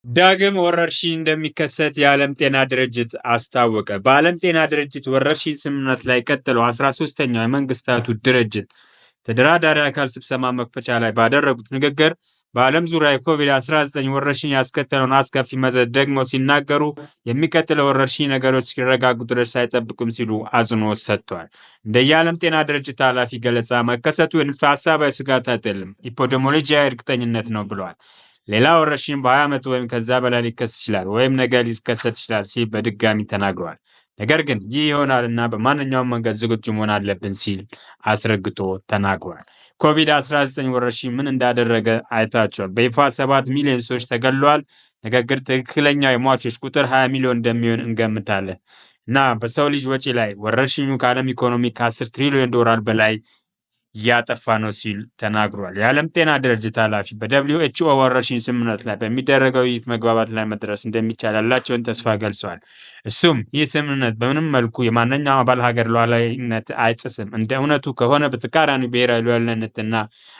ዳግም ወረርሽኝ እንደሚከሰት የዓለም ጤና ድርጅት አስታወቀ። በዓለም ጤና ድርጅት ወረርሽኝ ስምምነት ላይ ቀጥለው 13ኛው የመንግስታቱ ድርጅት ተደራዳሪ አካል ስብሰባ መክፈቻ ላይ ባደረጉት ንግግር በዓለም ዙሪያ የኮቪድ-19 ወረርሽኝ ያስከተለውን አስከፊ መዘዝ ደግሞ ሲናገሩ የሚቀጥለው ወረርሽኝ ነገሮች እስኪረጋጉ ድረስ አይጠብቁም ሲሉ አጽንኦት ሰጥተዋል። እንደ የዓለም ጤና ድርጅት ኃላፊ ገለጻ መከሰቱ የንድፈ ሐሳባዊ ስጋት አይደለም፣ ኢፒዴሚዮሎጂያዊ እርግጠኝነት ነው ብለዋል። ሌላ ወረርሽኝ በ20 ዓመት ወይም ከዛ በላይ ሊከሰት ይችላል ወይም ነገ ሊከሰት ይችላል ሲል በድጋሚ ተናግረዋል። ነገር ግን ይህ ይሆናል እና በማንኛውም መንገድ ዝግጁ መሆን አለብን ሲል አስረግጦ ተናግሯል። ኮቪድ-19 ወረርሽኝ ምን እንዳደረገ አይታቸዋል። በይፋ 7 ሚሊዮን ሰዎች ተገድለዋል። ነገር ግን ትክክለኛው የሟቾች ቁጥር 20 ሚሊዮን እንደሚሆን እንገምታለን እና በሰው ልጅ ወጪ ላይ ወረርሽኙ ከዓለም ኢኮኖሚ ከ10 ትሪሊዮን ዶላር በላይ እያጠፋ ነው ሲል ተናግሯል። የዓለም ጤና ድርጅት ኃላፊ በደብሊው ወረርሽኝ ስምምነት ላይ በሚደረገው ውይይት መግባባት ላይ መድረስ እንደሚቻል ያላቸውን ተስፋ ገልጸዋል። እሱም ይህ ስምምነት በምንም መልኩ የማንኛውም አባል ሀገር ሉዓላዊነት አይጥስም፣ እንደ እውነቱ ከሆነ በተቃራኒ ብሔራዊ ሉዓላዊነትና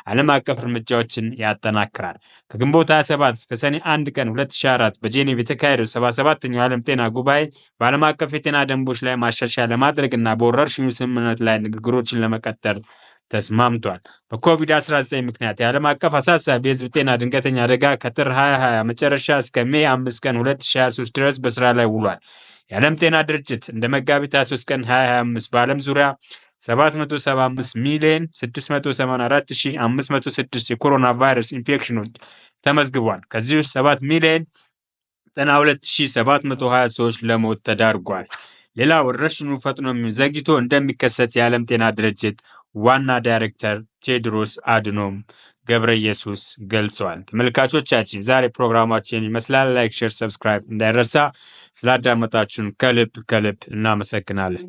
ዓለም አቀፍ እርምጃዎችን ያጠናክራል። ከግንቦት 27 እስከ ሰኔ 1 ቀን 2004 በጄኔቭ የተካሄደው 77ኛው የዓለም ጤና ጉባኤ በዓለም አቀፍ የጤና ደንቦች ላይ ማሻሻያ ለማድረግና በወረርሽኙ ስምምነት ላይ ንግግሮችን ለመቀጠል ተስማምቷል። በኮቪድ-19 ምክንያት የዓለም አቀፍ አሳሳቢ የህዝብ ጤና ድንገተኛ አደጋ ከጥር 2020 መጨረሻ እስከ ሜይ 5 ቀን 2023 ድረስ በስራ ላይ ውሏል። የዓለም ጤና ድርጅት እንደ መጋቢት 23 ቀን 2025 በዓለም ዙሪያ 775,684,506 የኮሮና ቫይረስ ኢንፌክሽኖች ተመዝግቧል። ከዚህ ውስጥ 7,092,720 ሰዎች ለሞት ተዳርጓል። ሌላ ወረርሽኙ ፈጥኖ ዘግይቶ እንደሚከሰት የዓለም ጤና ድርጅት ዋና ዳይሬክተር ቴድሮስ አድኖም ገብረኢየሱስ ገልጸዋል። ተመልካቾቻችን ዛሬ ፕሮግራማችን ይመስላል። ላይክ፣ ሼር፣ ሰብስክራይብ እንዳይረሳ። ስላዳመጣችሁን ከልብ እናመሰግናለን።